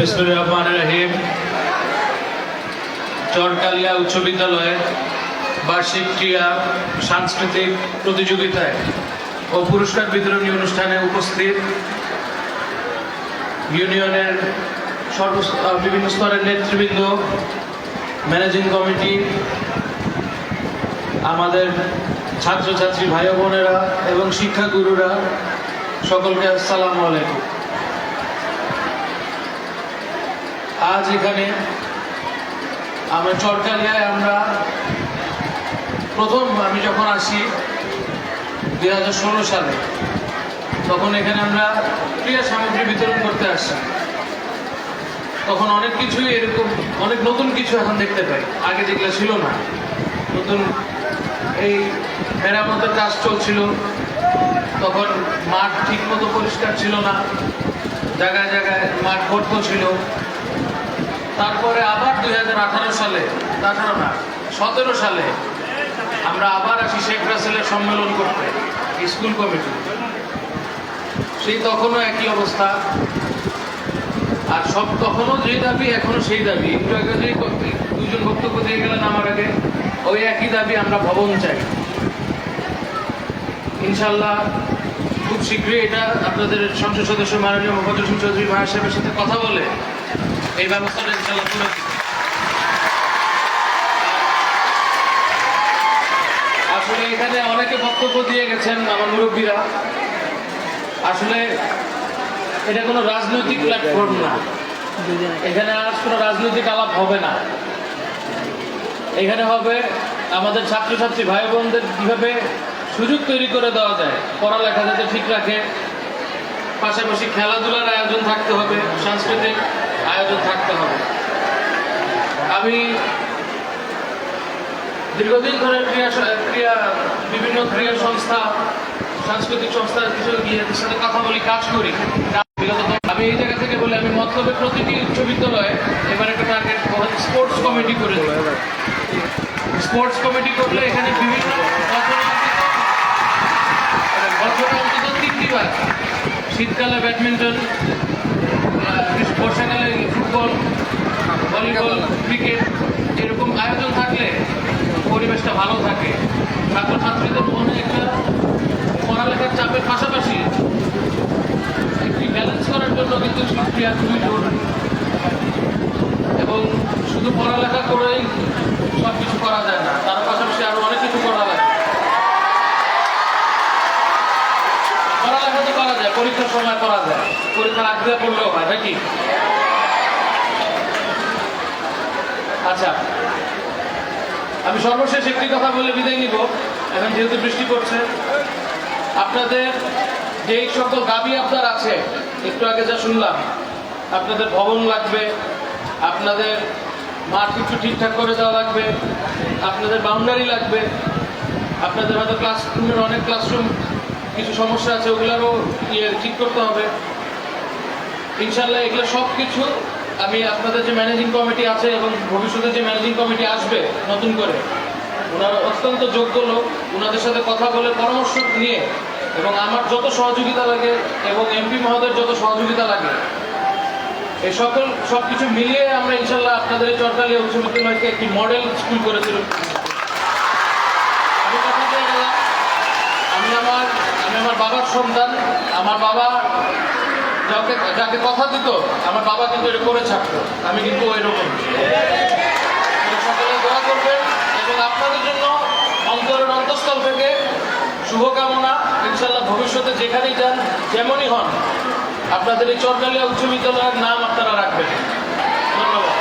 বিসমিল্লাহির রহমানির রহিম। চরকালিয়া উচ্চ বিদ্যালয়ে বার্ষিক ক্রীড়া সাংস্কৃতিক প্রতিযোগিতায় ও পুরস্কার বিতরণী অনুষ্ঠানে উপস্থিত ইউনিয়নের বিভিন্ন স্তরের নেতৃবৃন্দ, ম্যানেজিং কমিটি, আমাদের ছাত্রছাত্রী ভাই বোনেরা এবং শিক্ষাগুরুরা, সকলকে আসসালামু আলাইকুম। আজ এখানে আমরা চরকালিয়ায় আমি যখন আসি 2016 সালে, তখন এখানে আমরা ক্রীড়া সামগ্রী বিতরণ করতে আসি। তখন অনেক কিছুই এরকম অনেক নতুন কিছু এখন দেখতে পাই, আগে যেগুলো ছিল না। নতুন এই মেরামতের কাজ চলছিল, তখন মাঠ ঠিক মতো পরিষ্কার ছিল না, জায়গায় জায়গায় মাঠ গর্ত ছিল। তারপরে আবার 2018 সালে, 17 সালে আমরা আবার আসি শেখ রাসেলের সম্মেলন করতে, স্কুল কমিটি। সেই তখনও একই অবস্থা, আর সব তখনও যে দাবি এখনো সেই দাবি। একটু আগে যে দুজন বক্তব্য দিয়ে গেলেন আমার আগে, ওই একই দাবি, আমরা ভবন চাই। ইনশাল্লাহ খুব শীঘ্রই এটা আপনাদের সংসদ সদস্য মাননীয় মোফাজ্জল হোসেন চৌধুরী ভাই সাহেবের সাথে কথা বলে এই ব্যবস্থাটা ইনশাল্লাহ করে দিব। আসলে এখানে অনেকে বক্তব্য দিয়ে গেছেন আমার মুরব্বীরা। আসলে এটা কোনো রাজনৈতিক প্ল্যাটফর্ম না, এখানে আজ কোনো রাজনৈতিক আলাপ হবে না। এখানে হবে আমাদের ছাত্রছাত্রী ভাই বোনদের কীভাবে সুযোগ তৈরি করে দেওয়া যায়, পড়ালেখা যাতে ঠিক রাখে, পাশাপাশি খেলাধুলার আয়োজন থাকতে হবে, সাংস্কৃতিক আয়োজন থাকতে হবে। আমি দীর্ঘদিন ধরে বিভিন্ন ক্রীড়া সংস্থা, সাংস্কৃতিক সংস্থার কিছু সাথে কথা বলি, কাজ করি। আমি এই জায়গা থেকে বলি, আমি মতলবে প্রতিটি উচ্চ বিদ্যালয়ে এবার একটা টার্গেট স্পোর্টস কমিটি করে দেব। স্পোর্টস কমিটি করলে এখানে বিভিন্ন বছরে অন্তত 3টি বার, শীতকালে ব্যাডমিন্টন, বর্ষাকালে ফুটবল, ভলিবল, ক্রিকেট, এরকম আয়োজন থাকলে পরিবেশটা ভালো থাকে। ছাত্রছাত্রীদের মনে একটা পড়ালেখার চাপের পাশাপাশি একটি ব্যালেন্স করার জন্য কিন্তু ক্রিয়া খুবই জরুরি। এবং শুধু পড়ালেখা করেই সব কিছু করা যায় না, তার পাশাপাশি আরো অনেক কিছু করা লাগে। পড়ালেখা তো করা যায়, পরীক্ষার সময় করা যায়, পরীক্ষার আগে পড়লেও হয় নাকি? আচ্ছা, আমি সর্বশেষ একটি কথা বলে বিদায় নিব। এখন যেহেতু বৃষ্টি পড়ছে, আপনাদের যেই সকল দাবি আপনার আছে, একটু আগে যা শুনলাম, আপনাদের ভবন লাগবে, আপনাদের মাঠ একটু ঠিকঠাক করে দেওয়া লাগবে, আপনাদের বাউন্ডারি লাগবে, আপনাদের হয়তো ক্লাসরুমের অনেক ক্লাসরুম কিছু সমস্যা আছে, ওগুলোরও ঠিক করতে হবে। ইনশাল্লাহ এগুলো সব কিছু আমি আপনাদের যে ম্যানেজিং কমিটি আছে এবং ভবিষ্যতে যে ম্যানেজিং কমিটি আসবে নতুন করে, ওনারা অত্যন্ত যোগ্য লোক, ওনাদের সাথে কথা বলে পরামর্শ নিয়ে এবং আমার যত সহযোগিতা লাগে এবং এমপি মহোদয়ের যত সহযোগিতা লাগে, এই সব কিছু মিলিয়ে আমরা ইনশাল্লাহ আপনাদের এই চরকালিয়া উচ্চ বিদ্যালয়কে একটি মডেল স্কুল করে তুলব। আমি কথা দিয়ে গেলাম, আমি আমার বাবার সন্তান। আমার বাবা যাকে কথা দিত, আমার বাবা কিন্তু এটা করে ছাড়তো, আমি কিন্তু ওই রকম। সকলে দোয়া করবেন এবং আপনাদের জন্য অন্তরের অন্তঃস্থল থেকে শুভকামনা। ইনশাল্লাহ ভবিষ্যতে যেখানেই যান, যেমনই হন, আপনাদের এই চরকালিয়া উচ্চ বিদ্যালয়ের নাম আপনারা রাখবেন। ধন্যবাদ।